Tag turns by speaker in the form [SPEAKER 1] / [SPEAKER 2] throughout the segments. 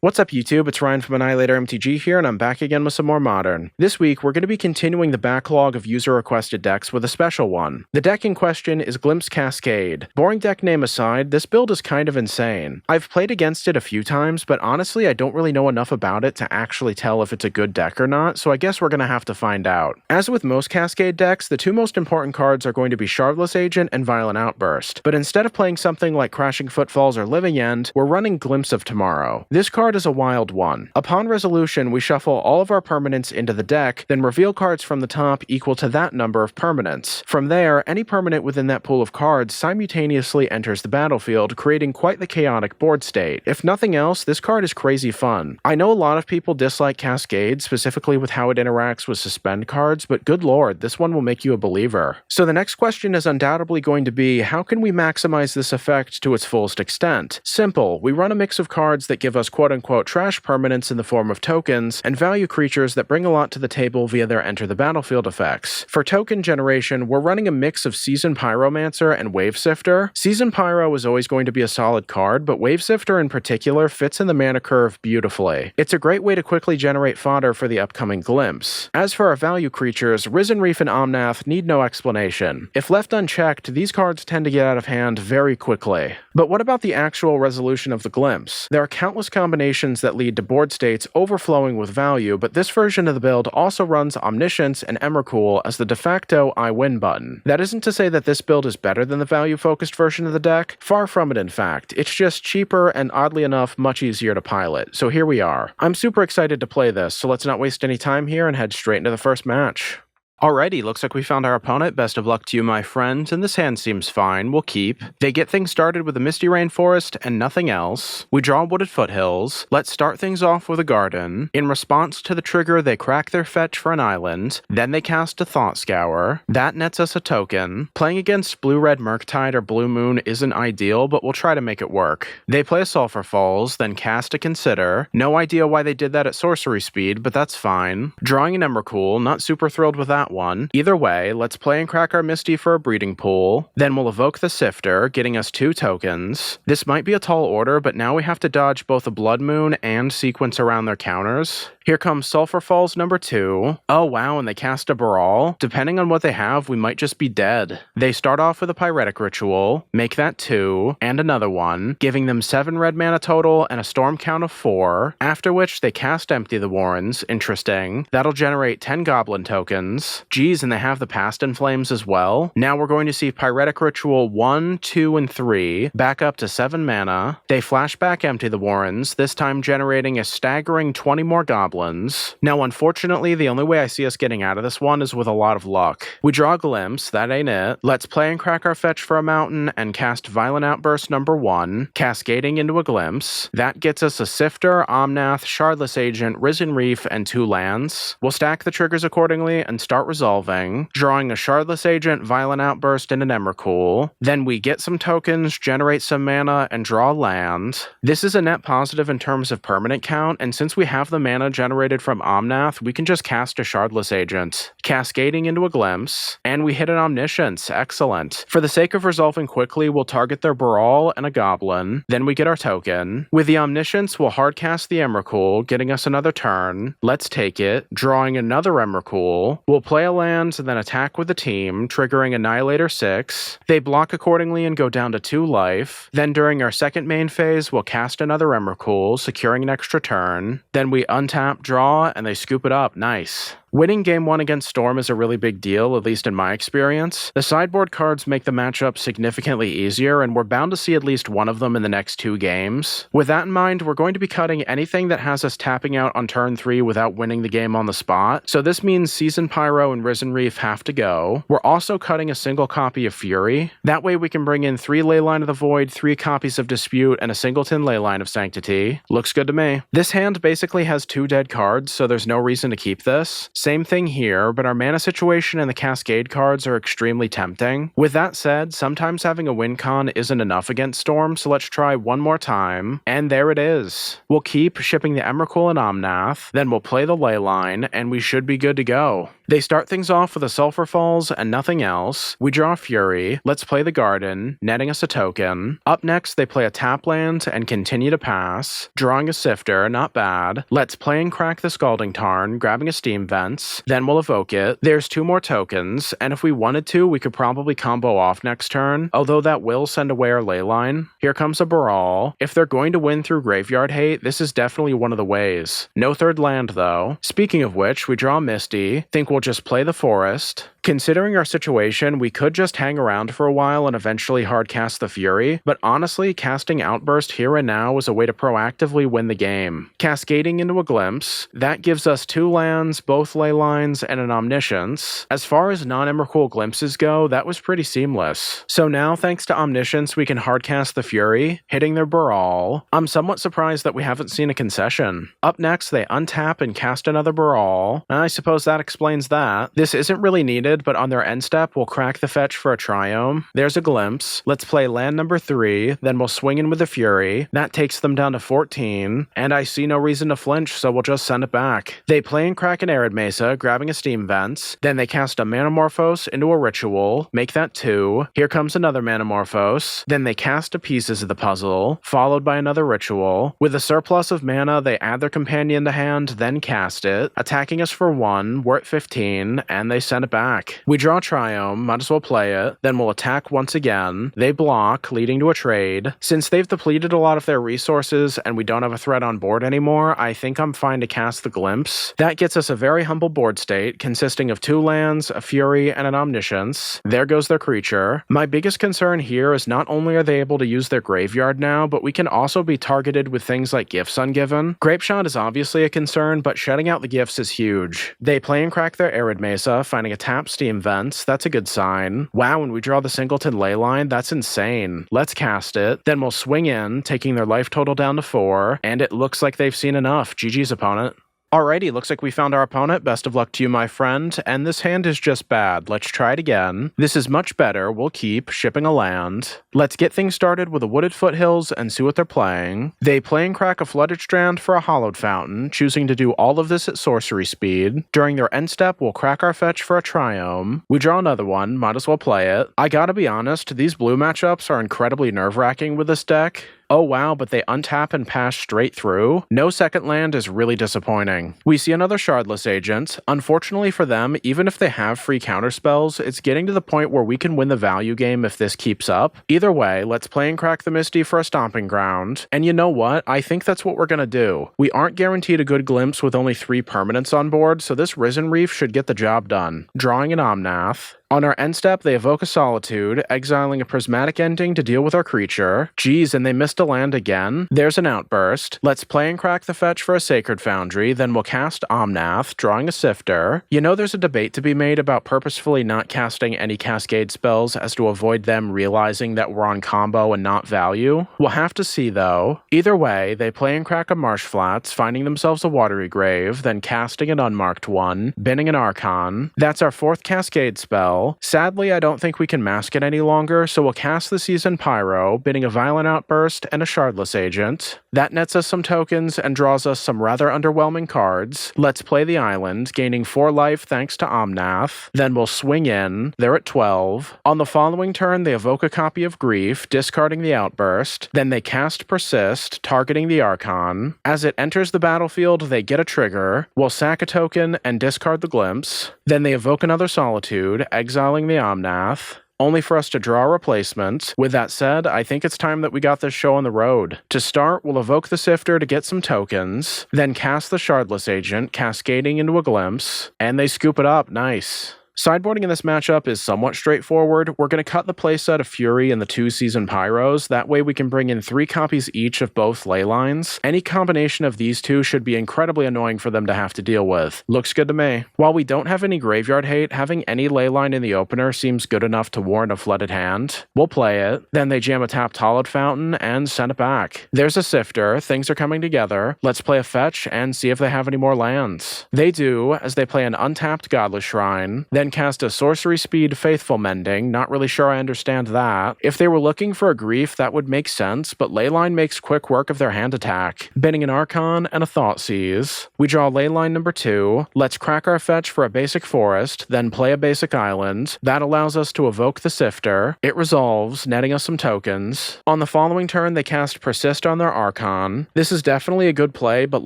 [SPEAKER 1] What's up YouTube, it's Ryan from AnnihilatorMTG here, and I'm back again with some more Modern. This week, we're going to be continuing the backlog of user-requested decks with a special one. The deck in question is Glimpse Cascade. Boring deck name aside, this build is kind of insane. I've played against it a few times, but honestly I don't really know enough about it to actually tell if it's a good deck or not, so I guess we're going to have to find out. As with most Cascade decks, the two most important cards are going to be Shardless Agent and Violent Outburst, but instead of playing something like Crashing Footfalls or Living End, we're running Glimpse of Tomorrow. This card is a wild one. Upon resolution, we shuffle all of our permanents into the deck, then reveal cards from the top equal to that number of permanents. From there, any permanent within that pool of cards simultaneously enters the battlefield, creating quite the chaotic board state. If nothing else, this card is crazy fun. I know a lot of people dislike Cascade, specifically with how it interacts with suspend cards, but good lord, this one will make you a believer. So the next question is undoubtedly going to be, how can we maximize this effect to its fullest extent? Simple, we run a mix of cards that give us quote-unquote trash permanents in the form of tokens, and value creatures that bring a lot to the table via their enter the battlefield effects. For token generation, we're running a mix of Seasoned Pyromancer and Wavesifter. Seasoned Pyro is always going to be a solid card, but Wavesifter in particular fits in the mana curve beautifully. It's a great way to quickly generate fodder for the upcoming Glimpse. As for our value creatures, Risen Reef and Omnath need no explanation. If left unchecked, these cards tend to get out of hand very quickly. But what about the actual resolution of the Glimpse? There are countless combinations that lead to board states overflowing with value, but this version of the build also runs Omniscience and Emrakul as the de facto I win button. That isn't to say that this build is better than the value-focused version of the deck, far from it in fact. It's just cheaper and oddly enough much easier to pilot, so here we are. I'm super excited to play this, so let's not waste any time here and head straight into the first match. Alrighty, looks like we found our opponent. Best of luck to you, my friend, and this hand seems fine. We'll keep. They get things started with a Misty Rainforest and nothing else. We draw Wooded Foothills. Let's start things off with a garden. In response to the trigger, they crack their fetch for an island. Then they cast a Thought Scour. That nets us a token. Playing against Blue-Red Murktide or Blue Moon isn't ideal, but we'll try to make it work. They play a Sulphur Falls, then cast a Consider. No idea why they did that at sorcery speed, but that's fine. Drawing an Emrakul, not super thrilled with that one. Either way, let's play and crack our Misty for a breeding pool. Then we'll evoke the Sifter, getting us 2 tokens. This might be a tall order, but now we have to dodge both a Blood Moon and sequence around their counters. Here comes Sulphur Falls number 2. Oh wow, and they cast a Brawl. Depending on what they have, we might just be dead. They start off with a Pyretic Ritual, make that 2, and another one, giving them 7 red mana total and a storm count of 4, after which they cast Empty the Warrens. Interesting. That'll generate 10 Goblin tokens. Geez, and they have the Past in Flames as well. Now we're going to see Pyretic Ritual 1, 2, and 3, back up to 7 mana. They flashback Empty the Warrens, this time generating a staggering 20 more Goblins. Now unfortunately, the only way I see us getting out of this one is with a lot of luck. We draw a Glimpse, that ain't it. Let's play and crack our fetch for a mountain and cast Violent Outburst number 1, cascading into a Glimpse. That gets us a Sifter, Omnath, Shardless Agent, Risen Reef, and 2 lands. We'll stack the triggers accordingly and start resolving, drawing a Shardless Agent, Violent Outburst, and an Emrakul. Then we get some tokens, generate some mana, and draw land. This is a net positive in terms of permanent count, and since we have the mana generated from Omnath, we can just cast a Shardless Agent, cascading into a Glimpse, and we hit an Omniscience. Excellent. For the sake of resolving quickly, we'll target their Brawl and a Goblin, then we get our token. With the Omniscience, we'll hardcast the Emrakul, getting us another turn. Let's take it, drawing another Emrakul. We'll play a land and then attack with the team, triggering Annihilator 6. They block accordingly and go down to 2 life. Then during our second main phase, we'll cast another Emrakul, securing an extra turn. Then we untap, draw, and they scoop it up. Nice. Winning Game 1 against Storm is a really big deal, at least in my experience. The sideboard cards make the matchup significantly easier, and we're bound to see at least one of them in the next 2 games. With that in mind, we're going to be cutting anything that has us tapping out on turn 3 without winning the game on the spot, so this means Seasoned Pyro and Risen Reef have to go. We're also cutting a single copy of Fury. That way we can bring in 3 Leyline of the Void, 3 copies of Dispute, and a singleton Leyline of Sanctity. Looks good to me. This hand basically has 2 dead cards, so there's no reason to keep this. Same thing here, but our mana situation and the Cascade cards are extremely tempting. With that said, sometimes having a win con isn't enough against Storm, so let's try one more time. And there it is. We'll keep shipping the Emrakul and Omnath, then we'll play the Leyline, and we should be good to go. They start things off with a Sulphur Falls and nothing else. We draw Fury, let's play the Garden, netting us a token. Up next, they play a tap land and continue to pass. Drawing a Sifter, not bad. Let's play and crack the Scalding Tarn, grabbing a Steam Vents. Then we'll evoke it. There's 2 more tokens, and if we wanted to, we could probably combo off next turn, although that will send away our Leyline. Here comes a Baral. If they're going to win through Graveyard Hate, this is definitely one of the ways. No third land, though. Speaking of which, we draw Misty. Think we'll just play the Forest. Considering our situation, we could just hang around for a while and eventually hardcast the Fury, but honestly, casting Outburst here and now is a way to proactively win the game. Cascading into a Glimpse, that gives us 2 lands, both Leylines, and an Omniscience. As far as non-Emrakul Glimpses go, that was pretty seamless. So now, thanks to Omniscience, we can hardcast the Fury, hitting their Baral. I'm somewhat surprised that we haven't seen a concession. Up next, they untap and cast another Baral. I suppose that explains that. This isn't really needed, but on their end step, we'll crack the fetch for a Triome. There's a Glimpse. Let's play land number 3, then we'll swing in with the Fury. That takes them down to 14, and I see no reason to flinch, so we'll just send it back. They play and crack an Arid Mesa, grabbing a Steam Vents. Then they cast a Manamorphose into a Ritual, make that 2. Here comes another Manamorphose. Then they cast a Pieces of the Puzzle, followed by another Ritual. With a surplus of mana, they add their companion to hand, then cast it, attacking us for 1, we're at 15, and they send it back. We draw Triome, might as well play it, then we'll attack once again. They block, leading to a trade. Since they've depleted a lot of their resources and we don't have a threat on board anymore, I think I'm fine to cast the Glimpse. That gets us a very humble board state, consisting of 2 lands, a Fury, and an Omniscience. There goes their creature. My biggest concern here is not only are they able to use their graveyard now, but we can also be targeted with things like Gifts Ungiven. Grapeshot is obviously a concern, but shutting out the gifts is huge. They play and crack their Arid Mesa, finding a tap Steam Vents, that's a good sign. Wow, when we draw the Singleton Leyline, that's insane. Let's cast it, then we'll swing in, taking their life total down to 4, and it looks like they've seen enough. GG's opponent. Alrighty, looks like we found our opponent. Best of luck to you, my friend. And this hand is just bad. Let's try it again. This is much better. We'll keep shipping a land. Let's get things started with the Wooded Foothills and see what they're playing. They play and crack a Flooded Strand for a Hallowed Fountain, choosing to do all of this at sorcery speed. During their end step, we'll crack our fetch for a Triome. We draw another one, might as well play it. I gotta be honest, these blue matchups are incredibly nerve-wracking with this deck. Oh wow, but they untap and pass straight through? No second land is really disappointing. We see another Shardless Agent. Unfortunately for them, even if they have free counterspells, it's getting to the point where we can win the value game if this keeps up. Either way, let's play and crack the Misty for a Stomping Ground. And you know what? I think that's what we're gonna do. We aren't guaranteed a good Glimpse with only 3 permanents on board, so this Risen Reef should get the job done. Drawing an Omnath. On our end step, they evoke a Solitude, exiling a Prismatic Ending to deal with our creature. Geez, and they missed a land again. There's an Outburst. Let's play and crack the fetch for a Sacred Foundry, then we'll cast Omnath, drawing a Sifter. You know there's a debate to be made about purposefully not casting any Cascade spells as to avoid them realizing that we're on combo and not value. We'll have to see though. Either way, they play and crack a Marsh Flats, finding themselves a Watery Grave, then casting an unmarked one, binning an Archon. That's our 4th Cascade spell. Sadly, I don't think we can mask it any longer, so we'll cast the Seasoned Pyro, bidding a Violent Outburst and a Shardless Agent. That nets us some tokens and draws us some rather underwhelming cards. Let's play the island, gaining 4 life thanks to Omnath. Then we'll swing in. They're at 12. On the following turn, they evoke a copy of Grief, discarding the Outburst. Then they cast Persist, targeting the Archon. As it enters the battlefield, they get a trigger. We'll sack a token and discard the Glimpse. Then they evoke another Solitude, exiling the Omnath, only for us to draw a replacement. With that said, I think it's time that we got this show on the road. To start, we'll evoke the Sifter to get some tokens, then cast the Shardless Agent, cascading into a Glimpse, and they scoop it up. Nice. Sideboarding in this matchup is somewhat straightforward. We're going to cut the playset of Fury and the 2 Seasoned Pyros. That way we can bring in 3 copies each of both Leylines. Any combination of these 2 should be incredibly annoying for them to have to deal with. Looks good to me. While we don't have any graveyard hate, having any Leyline in the opener seems good enough to warrant a flooded hand. We'll play it. Then they jam a tapped Hallowed Fountain and send it back. There's a Sifter. Things are coming together. Let's play a fetch and see if they have any more lands. They do, as they play an untapped Godless Shrine. Then then cast a sorcery speed Faithful Mending, not really sure I understand that. If they were looking for a Grief, that would make sense, but Leyline makes quick work of their hand attack, binning an Archon and a Thoughtseize. We draw Leyline number 2, let's crack our fetch for a basic forest, then play a basic island. That allows us to evoke the Sifter. It resolves, netting us some tokens. On the following turn, they cast Persist on their Archon. This is definitely a good play, but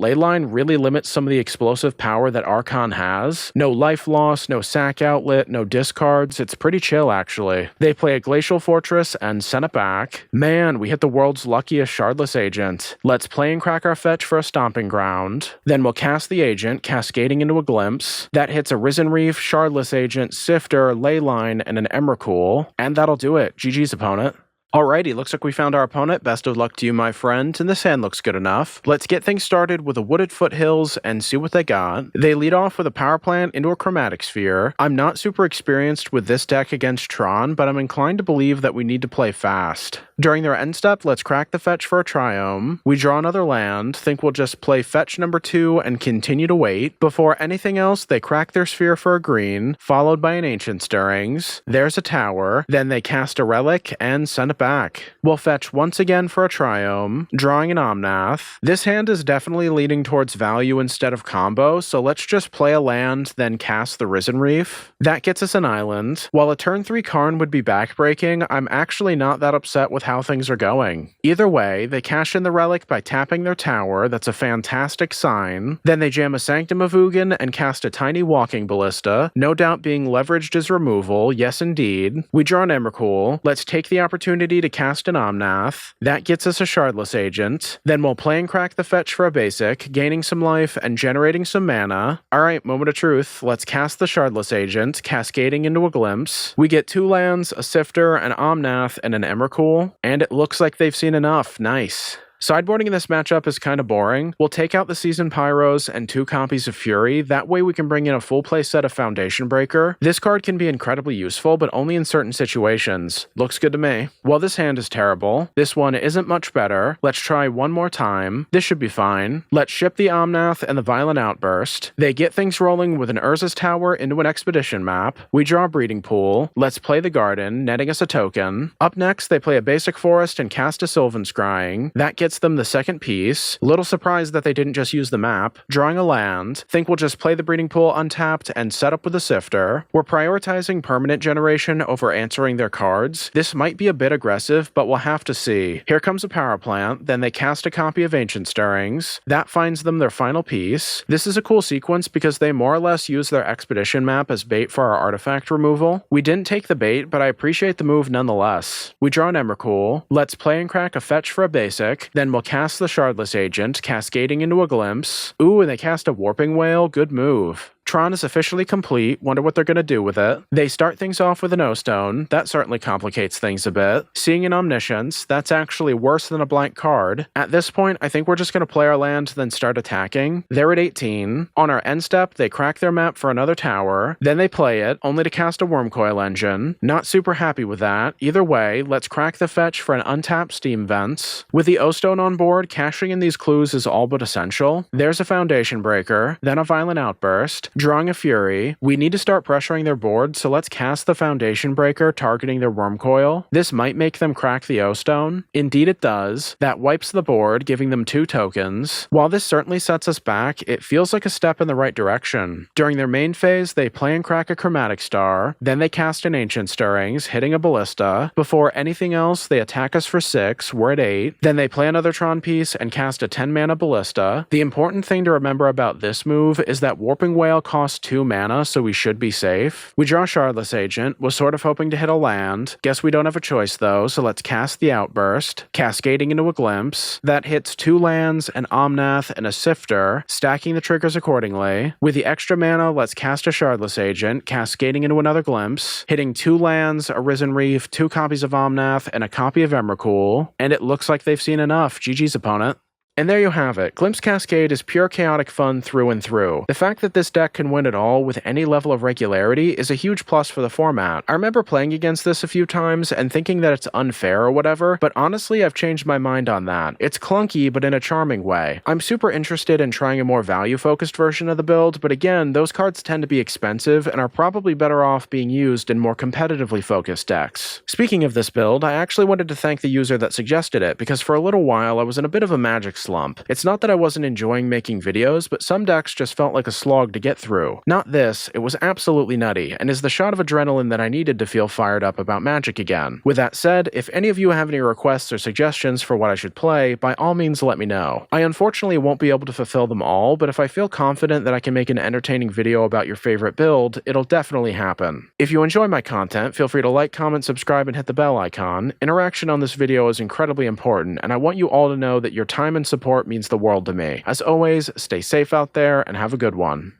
[SPEAKER 1] Leyline really limits some of the explosive power that Archon has. No life loss, no sack outlet, no discards. It's pretty chill, actually. They play a Glacial Fortress and send it back. Man, we hit the world's luckiest Shardless Agent. Let's play and crack our fetch for a Stomping Ground. Then we'll cast the Agent, cascading into a Glimpse. That hits a Risen Reef, Shardless Agent, Sifter, Leyline, and an Emrakul. And that'll do it. GG's, opponent. Alrighty, looks like we found our opponent. Best of luck to you, my friend, and this hand looks good enough. Let's get things started with a Wooded Foothills and see what they got. They lead off with a Power Plant into a Chromatic Sphere. I'm not super experienced with this deck against Tron, but I'm inclined to believe that we need to play fast. During their end step, let's crack the fetch for a Triome. We draw another land, think we'll just play fetch number 2 and continue to wait. Before anything else, they crack their sphere for a green, followed by an Ancient Stirrings. There's a tower, then they cast a relic and send it back. We'll fetch once again for a Triome, drawing an Omnath. This hand is definitely leaning towards value instead of combo, so let's just play a land, then cast the Risen Reef. That gets us an island. While a turn 3 Karn would be backbreaking, I'm actually not that upset with how things are going. Either way, they cash in the relic by tapping their tower. That's a fantastic sign. Then they jam a Sanctum of Ugin and cast a tiny Walking Ballista, no doubt being leveraged as removal. Yes, indeed. We draw an Emrakul. Let's take the opportunity to cast an Omnath. That gets us a Shardless Agent. Then we'll play and crack the fetch for a basic, gaining some life and generating some mana. Alright, moment of truth. Let's cast the Shardless Agent, cascading into a Glimpse. We get 2 lands, a Sifter, an Omnath, and an Emrakul. And it looks like they've seen enough. Nice. Sideboarding in this matchup is kind of boring. We'll take out the Seasoned Pyros and 2 copies of Fury. That way we can bring in a full play set of Foundation Breaker. This card can be incredibly useful, but only in certain situations. Looks good to me. Well, this hand is terrible. This one isn't much better. Let's try one more time. This should be fine. Let's ship the Omnath and the Violent Outburst. They get things rolling with an Urza's Tower into an Expedition map. We draw a Breeding Pool. Let's play the Garden, netting us a token. Up next, they play a basic Forest and cast a Sylvan Scrying. That gets them the second piece. Little surprised that they didn't just use the map. Drawing a land. Think we'll just play the Breeding Pool untapped and set up with a Sifter. We're prioritizing permanent generation over answering their cards. This might be a bit aggressive, but we'll have to see. Here comes a Power Plant, then they cast a copy of Ancient Stirrings. That finds them their final piece. This is a cool sequence because they more or less use their Expedition map as bait for our artifact removal. We didn't take the bait, but I appreciate the move nonetheless. We draw an Emrakul. Let's play and crack a fetch for a basic, then we'll cast the Shardless Agent, cascading into a Glimpse. Ooh, and they cast a Warping Whale. Good move. Tron is officially complete. Wonder what they're going to do with it. They start things off with an O-Stone. That certainly complicates things a bit. Seeing an Omniscience. That's actually worse than a blank card. At this point, I think we're just going to play our land, then start attacking. They're at 18. On our end step, they crack their map for another tower. Then they play it, only to cast a Wormcoil Engine. Not super happy with that. Either way, let's crack the fetch for an untapped Steam Vents. With the O-Stone on board, cashing in these clues is all but essential. There's a Foundation Breaker, then a Violent Outburst. Drawing a Fury. We need to start pressuring their board, so let's cast the Foundation Breaker targeting their Wormcoil. This might make them crack the O-Stone. Indeed it does. That wipes the board, giving them 2 tokens. While this certainly sets us back, it feels like a step in the right direction. During their main phase, they play and crack a Chromatic Star, then they cast an Ancient Stirrings, hitting a Ballista. Before anything else, they attack us for 6, we're at 8. Then they play another Tron piece and cast a 10 mana Ballista. The important thing to remember about this move is that Warping Whale costs 2 mana, so we should be safe. We draw Shardless Agent, was sort of hoping to hit a land. Guess we don't have a choice though, so let's cast the Outburst, cascading into a Glimpse. That hits 2 lands, an Omnath, and a Sifter, stacking the triggers accordingly. With the extra mana, let's cast a Shardless Agent, cascading into another Glimpse, hitting 2 lands, a Risen Reef, 2 copies of Omnath, and a copy of Emrakul. And it looks like they've seen enough. GG's, opponent. And there you have it. Glimpse Cascade is pure chaotic fun through and through. The fact that this deck can win at all with any level of regularity is a huge plus for the format. I remember playing against this a few times and thinking that it's unfair or whatever, but honestly I've changed my mind on that. It's clunky, but in a charming way. I'm super interested in trying a more value-focused version of the build, but again, those cards tend to be expensive and are probably better off being used in more competitively focused decks. Speaking of this build, I actually wanted to thank the user that suggested it, because for a little while I was in a bit of a Magic slump. It's not that I wasn't enjoying making videos, but some decks just felt like a slog to get through. Not this, it was absolutely nutty, and is the shot of adrenaline that I needed to feel fired up about Magic again. With that said, if any of you have any requests or suggestions for what I should play, by all means let me know. I unfortunately won't be able to fulfill them all, but if I feel confident that I can make an entertaining video about your favorite build, it'll definitely happen. If you enjoy my content, feel free to like, comment, subscribe, and hit the bell icon. Interaction on this video is incredibly important, and I want you all to know that your time and support means the world to me. As always, stay safe out there and have a good one.